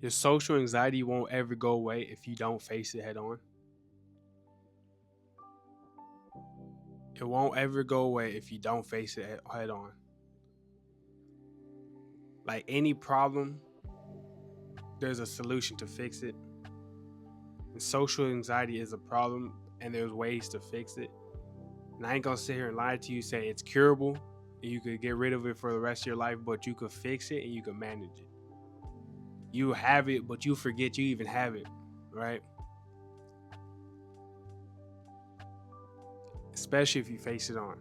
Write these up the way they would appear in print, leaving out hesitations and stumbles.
Your social anxiety won't ever go away if you don't face it head on. It won't ever go away if you don't face it head on. Like any problem, there's a solution to fix it. And social anxiety is a problem, and there's ways to fix it. And I ain't gonna sit here and lie to you, say it's curable, and you could get rid of it for the rest of your life, but you could fix it and you can manage it. You have it, but you forget you even have it, right? Especially if you face it on.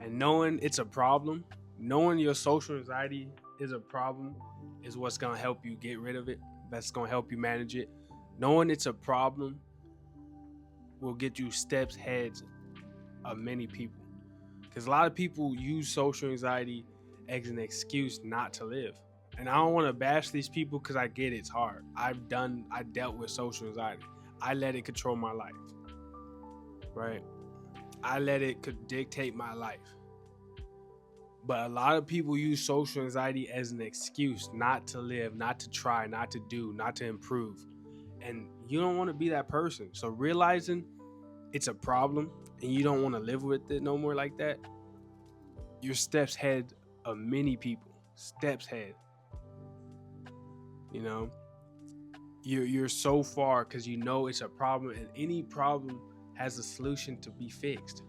And knowing it's a problem, knowing your social anxiety is a problem, is what's gonna help you get rid of it. That's gonna help you manage it. Knowing it's a problem will get you steps ahead of many people. Because a lot of people use social anxiety as an excuse not to live. And I don't want to bash these people because I get it's hard. I dealt with social anxiety. I let it control my life. Right? I let it dictate my life. But a lot of people use social anxiety as an excuse not to live, not to try, not to do, not to improve. And you don't want to be that person. So realizing it's a problem and you don't want to live with it no more like that, you're steps ahead of many people. Steps ahead. You know, you're so far because you know it's a problem, and any problem has a solution to be fixed.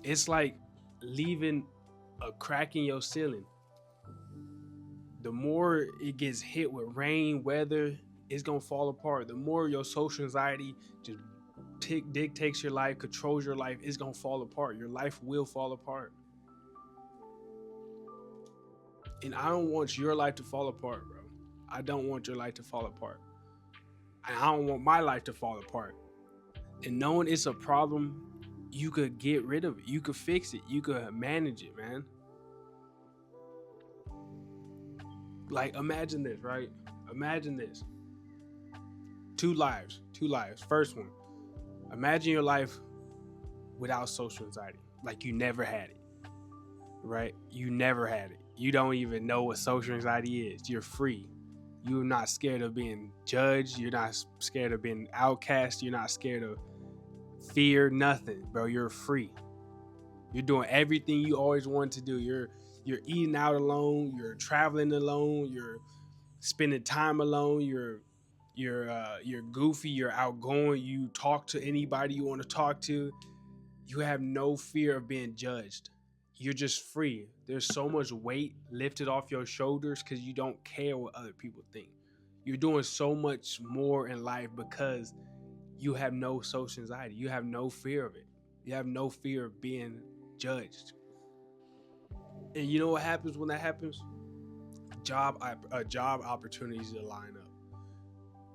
It's like leaving a crack in your ceiling. The more it gets hit with rain, weather, it's gonna fall apart. The more your social anxiety just dictates your life, controls your life, it's gonna fall apart. Your life will fall apart. And I don't want your life to fall apart, bro. I don't want your life to fall apart. And I don't want my life to fall apart. And knowing it's a problem, you could get rid of it. You could fix it. You could manage it, man. Like, imagine this, right? Imagine this. Two lives. First one, imagine your life without social anxiety. Like you never had it, right? You never had it. You don't even know what social anxiety is. You're free. You're not scared of being judged. You're not scared of being outcast. You're not scared of fear, nothing, bro. You're free. You're doing everything you always wanted to do. You're eating out alone. You're traveling alone. You're spending time alone. You're goofy. You're outgoing. You talk to anybody you want to talk to. You have no fear of being judged. You're just free. There's so much weight lifted off your shoulders because you don't care what other people think. You're doing so much more in life because you have no social anxiety. You have no fear of it. You have no fear of being judged. And you know what happens when that happens? Job opportunities line up.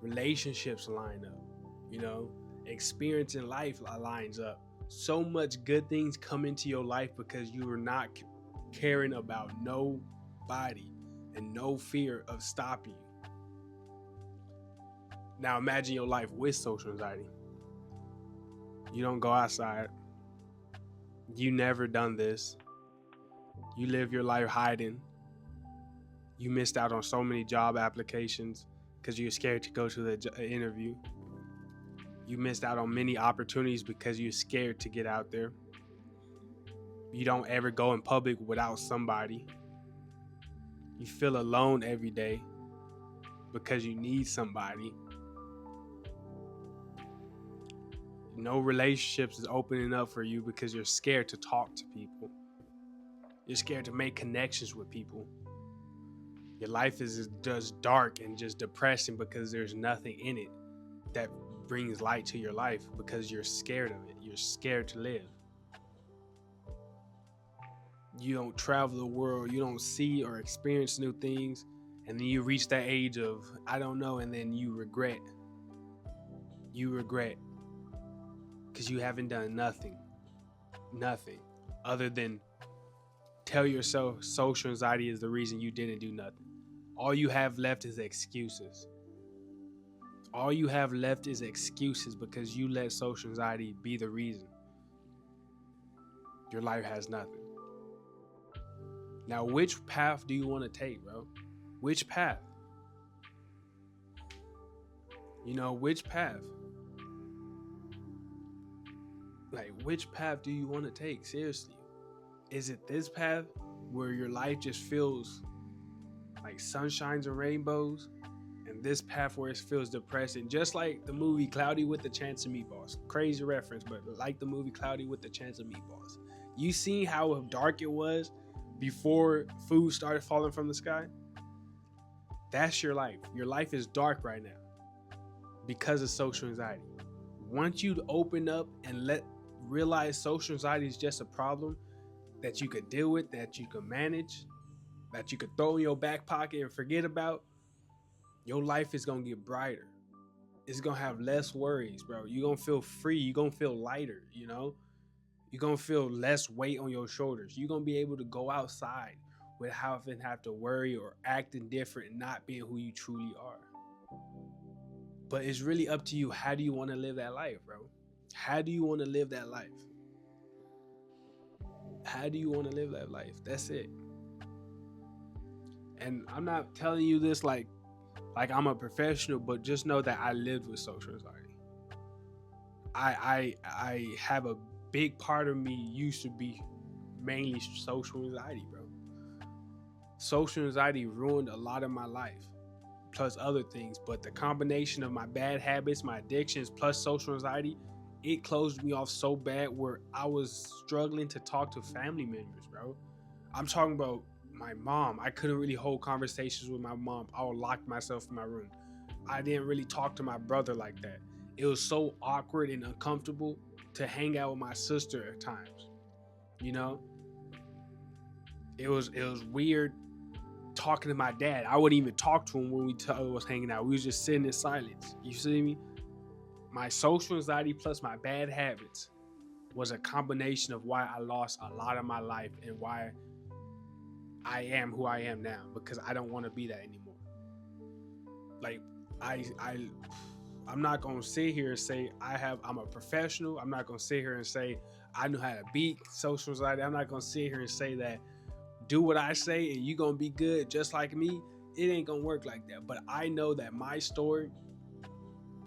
Relationships line up. You know, experience in life lines up. So much good things come into your life because you are not caring about nobody and no fear of stopping you. Now imagine your life with social anxiety. You don't go outside. You never done this. You live your life hiding. You missed out on so many job applications because you're scared to go to the interview. You missed out on many opportunities because you're scared to get out there. You don't ever go in public without somebody. You feel alone every day because you need somebody. No relationships is opening up for you because you're scared to talk to people. You're scared to make connections with people. Your life is just dark and just depressing because there's nothing in it that brings light to your life because you're scared of it. You're scared to live. You don't travel the world. You don't see or experience new things. And then you reach that age of, I don't know, and then you regret. You regret because you haven't done nothing other than tell yourself social anxiety is the reason you didn't do nothing. All you have left is excuses. All you have left is excuses because you let social anxiety be the reason. Your life has nothing. Now, which path do you want to take, bro? Which path? Which path? Like, which path do you want to take? Seriously. Is it this path where your life just feels like sunshines and rainbows? And this path where it feels depressing, just like the movie Cloudy with the Chance of Meatballs. Crazy reference, but like the movie Cloudy with the Chance of Meatballs. You seen how dark it was before food started falling from the sky? That's your life. Your life is dark right now because of social anxiety. Once you open up and realize social anxiety is just a problem that you could deal with, that you could manage, that you could throw in your back pocket and forget about, your life is going to get brighter. It's going to have less worries, bro. You're going to feel free. You're going to feel lighter, You're going to feel less weight on your shoulders. You're going to be able to go outside without having to worry or acting different and not being who you truly are. But it's really up to you. How do you want to live that life, bro? How do you want to live that life? How do you want to live that life? That's it. And I'm not telling you this like I'm a professional, but just know that I lived with social anxiety. I have a big part of me used to be mainly social anxiety, bro. Social anxiety ruined a lot of my life, plus other things. But the combination of my bad habits, my addictions, plus social anxiety, it closed me off so bad where I was struggling to talk to family members, bro. I'm talking about my mom. I couldn't really hold conversations with my mom. I would lock myself in my room. I didn't really talk to my brother like that. It was so awkward and uncomfortable to hang out with my sister at times. It was weird talking to my dad. I wouldn't even talk to him when we was hanging out. We was just sitting in silence. You see me? My social anxiety plus my bad habits was a combination of why I lost a lot of my life and why I am who I am now, because I don't want to be that anymore. Like, I'm not gonna sit here and say I'm a professional. I'm not gonna sit here and say I know how to beat social anxiety. I'm not gonna sit here and say that do what I say and you gonna be good just like me. It ain't gonna work like that. But I know that my story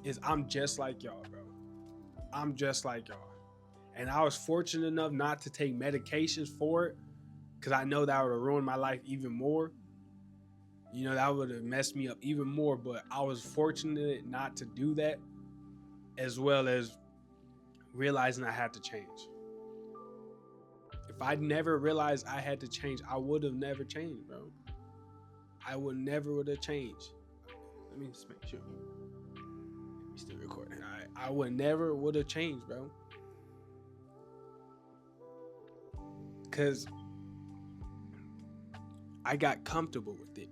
is I'm just like y'all, bro. I'm just like y'all. And I was fortunate enough not to take medications for it, because I know that would have ruined my life even more. That would have messed me up even more. But I was fortunate not to do that, as well as realizing I had to change. If I'd never realized I had to change, I would have never changed, bro. I would have changed. Let me just make sure. We're still recording. All right. I would have changed, bro. Because I got comfortable with it.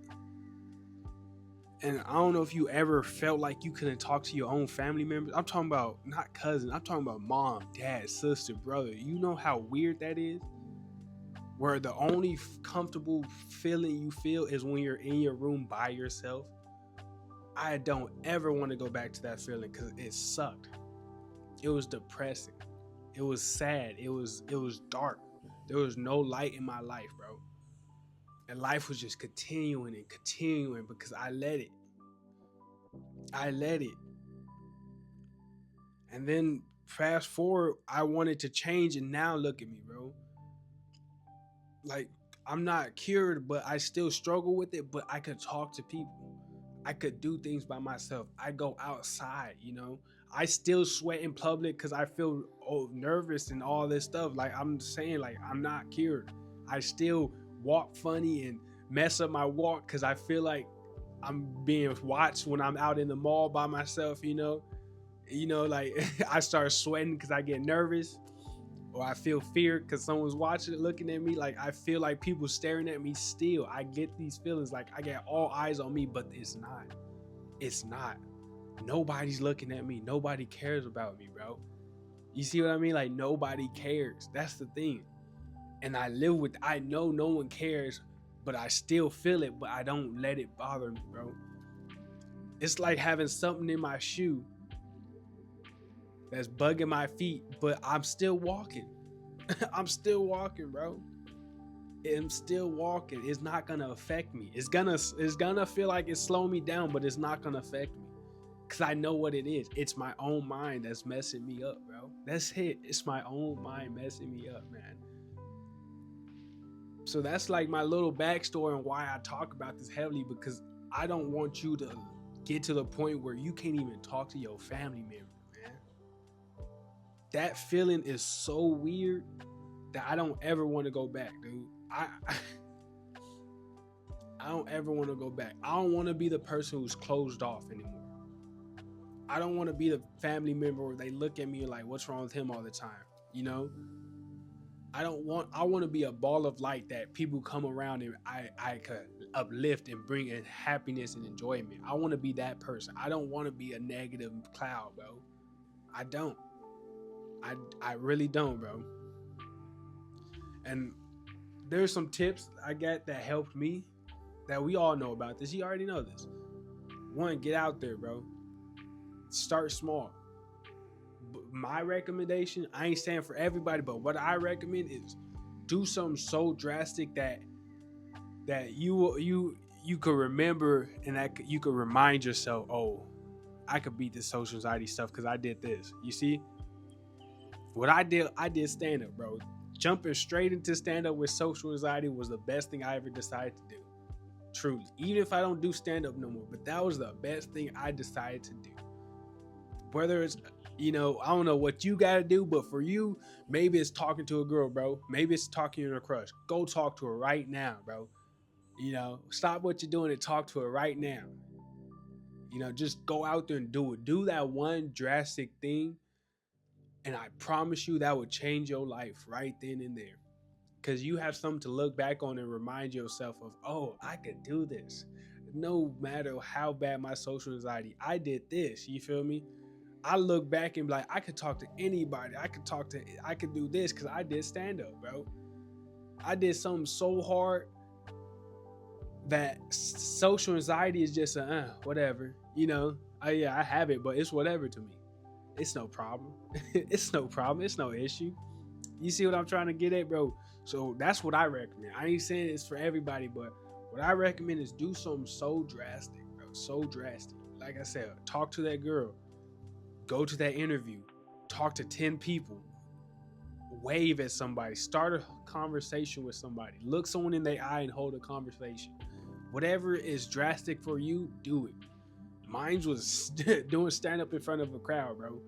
And I don't know if you ever felt like you couldn't talk to your own family members. I'm talking about not cousins. I'm talking about mom, dad, sister, brother. You know how weird that is? Where the only comfortable feeling you feel is when you're in your room by yourself. I don't ever want to go back to that feeling because it sucked. It was depressing. It was sad. It was dark. There was no light in my life, bro. And life was just continuing and continuing because I let it. And then fast forward, I wanted to change, and now look at me, bro. Like, I'm not cured, but I still struggle with it, but I could talk to people. I could do things by myself. I go outside, I still sweat in public because I feel nervous and all this stuff. Like, I'm saying, like, I'm not cured. I still walk funny and mess up my walk because I feel like I'm being watched when I'm out in the mall by myself, like I start sweating because I get nervous, or I feel fear because someone's watching it, looking at me. Like, I feel like people staring at me still. I get these feelings like I get all eyes on me, but it's not. Nobody's looking at me. Nobody cares about me, bro. You see what I mean? Like, nobody cares. That's the thing. And I know no one cares, but I still feel it, but I don't let it bother me, bro. It's like having something in my shoe that's bugging my feet, but I'm still walking. I'm still walking, bro. am still walking. It's not gonna affect me. It's gonna feel like it's slowing me down, but it's not gonna affect me. Cause I know what it is. It's my own mind that's messing me up, bro. That's it. It's my own mind messing me up, man. So that's like my little backstory and why I talk about this heavily, because I don't want you to get to the point where you can't even talk to your family member, man. That feeling is so weird that I don't ever want to go back, dude. I don't ever want to go back. I don't want to be the person who's closed off anymore. I don't want to be the family member where they look at me like, what's wrong with him all the time? You know? I want to be a ball of light that people come around and I could uplift and bring in happiness and enjoyment. I want to be that person. I don't want to be a negative cloud, bro. I don't. I really don't, bro. And there's some tips I got that helped me that we all know about this. You already know this. One, get out there, bro. Start small. My recommendation, I ain't saying for everybody, but what I recommend is do something so drastic that you could remember and that you could remind yourself, oh, I could beat this social anxiety stuff because I did this. You see, what I did stand up, bro. Jumping straight into stand up with social anxiety was the best thing I ever decided to do. Truly, even if I don't do stand up no more, but that was the best thing I decided to do. Whether it's, I don't know what you got to do, but for you, maybe it's talking to a girl, bro. Maybe it's talking to a crush. Go talk to her right now, bro. Stop what you're doing and talk to her right now. Just go out there and do it. Do that one drastic thing, and I promise you that would change your life right then and there. Because you have something to look back on and remind yourself of, oh, I could do this. No matter how bad my social anxiety, I did this. You feel me? I look back and be like, I could talk to anybody. I could do this because I did stand up, bro. I did something so hard that social anxiety is just whatever. I have it, but it's whatever to me. It's no problem. It's no problem. It's no issue. You see what I'm trying to get at, bro? So that's what I recommend. I ain't saying it's for everybody, but what I recommend is do something so drastic, bro. So drastic. Like I said, talk to that girl. Go to that interview. Talk to 10 people. Wave at somebody. Start a conversation with somebody. Look someone in their eye and hold a conversation. Whatever is drastic for you, do it. Mine was doing stand-up in front of a crowd, bro.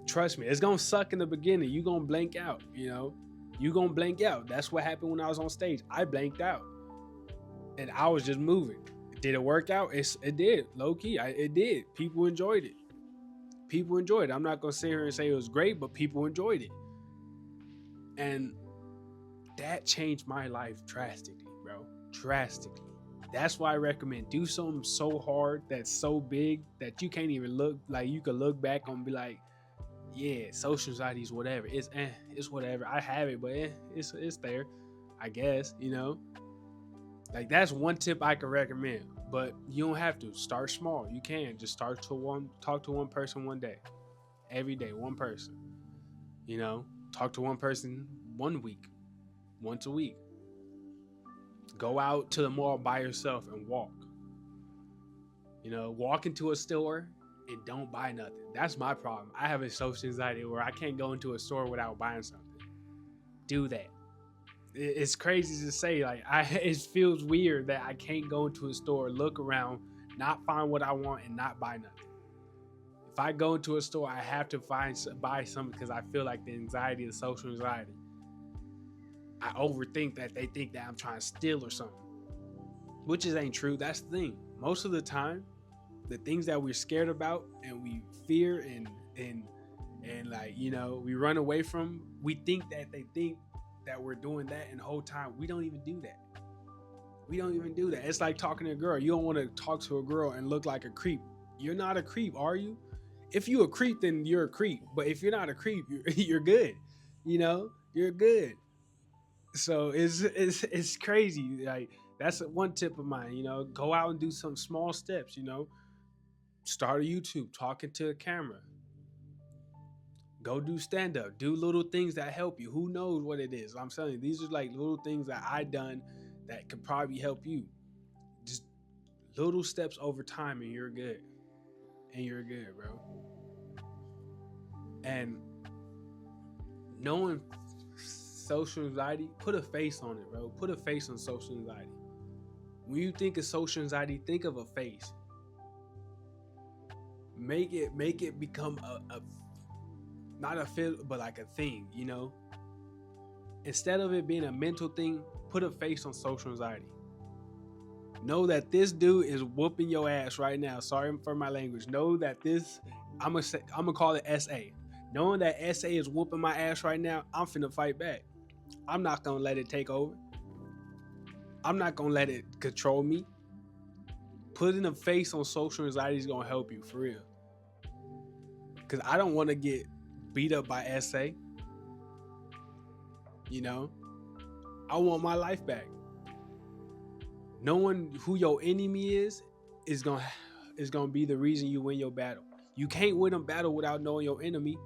Trust me, it's gonna suck in the beginning. You gonna blank out, You gonna blank out. That's what happened when I was on stage. I blanked out. And I was just moving. Did it work out? It did. Low key, it did. People enjoyed it. I'm not gonna sit here and say it was great, but people enjoyed it. And that changed my life drastically, bro. Drastically. That's why I recommend do something so hard that's so big that you can't even look, like you could look back and be like, yeah, social anxiety is whatever. It's whatever. I have it, but it's there, I guess, Like that's one tip I could recommend. But you don't have to. Start small. You can just talk to one person one day. Every day, one person. Talk to one person 1 week. Once a week. Go out to the mall by yourself and walk. Walk into a store and don't buy nothing. That's my problem. I have a social anxiety where I can't go into a store without buying something. Do that. It's crazy to say, like, it feels weird that I can't go into a store, look around, not find what I want, and not buy nothing. If I go into a store, I have to buy something because I feel like the anxiety, the social anxiety. I overthink that they think that I'm trying to steal or something, which ain't true. That's the thing. Most of the time, the things that we're scared about and we fear and like, we run away from, we think that they think that we're doing that, and the whole time we don't even do that. It's like talking to a girl. You don't want to talk to a girl and look like a creep. You're not a creep, are you? If you're a creep, then you're a creep. But if you're not a creep, you're good. You're good. So it's crazy. Like that's one tip of mine. Go out and do some small steps. Start a YouTube, talking to a camera. Go do stand up. Do little things that help you. Who knows what it is? I'm telling you, these are like little things that I done that could probably help you. Just little steps over time, and you're good. And you're good, bro. And knowing social anxiety, put a face on it, bro. Put a face on social anxiety. When you think of social anxiety, think of a face. Make it become a not a feel, but like a thing, you know? Instead of it being a mental thing, put a face on social anxiety. Know that this dude is whooping your ass right now. Sorry for my language. Know that this, I'm gonna call it SA. Knowing that SA is whooping my ass right now, I'm finna fight back. I'm not gonna let it take over. I'm not gonna let it control me. Putting a face on social anxiety is gonna help you, for real. Cause I don't wanna get beat up by SA. You know? I want my life back. Knowing who your enemy is gonna be the reason you win your battle. You can't win a battle without knowing your enemy.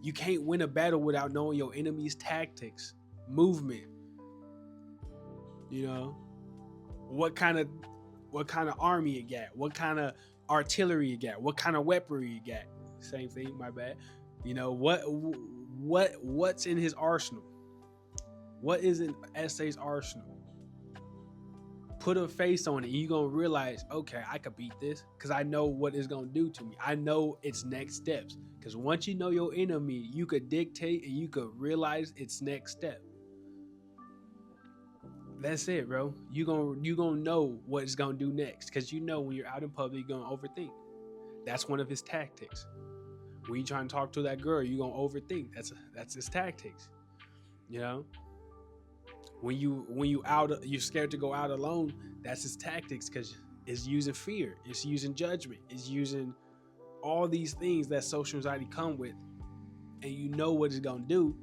You can't win a battle without knowing your enemy's tactics, movement. You know, what kind of army you got, what kind of artillery you got, what kind of weaponry you got. Same thing, my bad. You know, what's in his arsenal? What is in SA's arsenal? Put a face on it, and you're gonna realize, okay, I could beat this because I know what it's gonna do to me. I know its next steps. Because once you know your enemy, you could dictate and you could realize its next step. That's it, bro. You gonna know what it's gonna do next. Because you know when you're out in public, you're gonna overthink. That's one of his tactics. When you trying to talk to that girl, you're gonna overthink. That's his tactics. You know? When you're scared to go out alone, that's his tactics, because it's using fear, it's using judgment, it's using all these things that social anxiety come with, and you know what it's gonna do,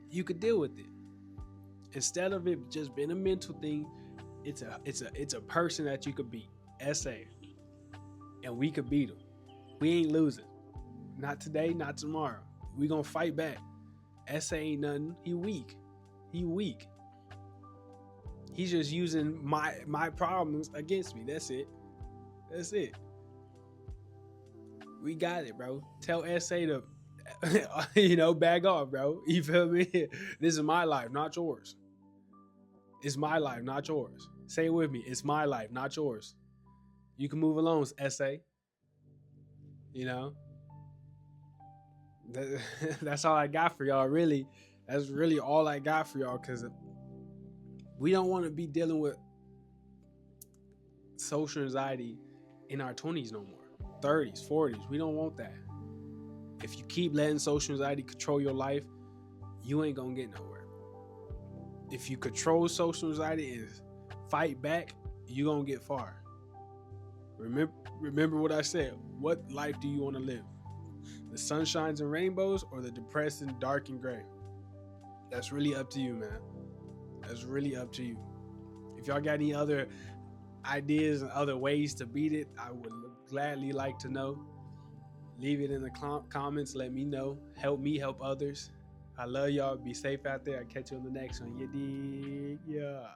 you could deal with it. Instead of it just being a mental thing, it's a person that you could beat. SA. And we could beat him. We ain't losing. Not today, not tomorrow. We gonna fight back. SA ain't nothing. He weak. He's just using my problems against me. That's it. We got it, bro. Tell SA to, bag off, bro. You feel me? This is my life, not yours. It's my life, not yours. Say it with me. It's my life, not yours. You can move along, SA. You know? That's all I got for y'all, really. That's really all I got for y'all, because we don't want to be dealing with social anxiety in our 20s no more. 30s, 40s. We don't want that. If you keep letting social anxiety control your life, you ain't gonna get nowhere. If you control social anxiety and fight back, you gonna get far. Remember what I said. What life do you want to live? The sunshines and rainbows, or the depressing, dark and gray? That's really up to you, man. That's really up to you. If y'all got any other ideas and other ways to beat it, I would gladly like to know. Leave it in the comments. Let me know. Help me help others. I love y'all. Be safe out there. I'll catch you on the next one. You dig? Yeah.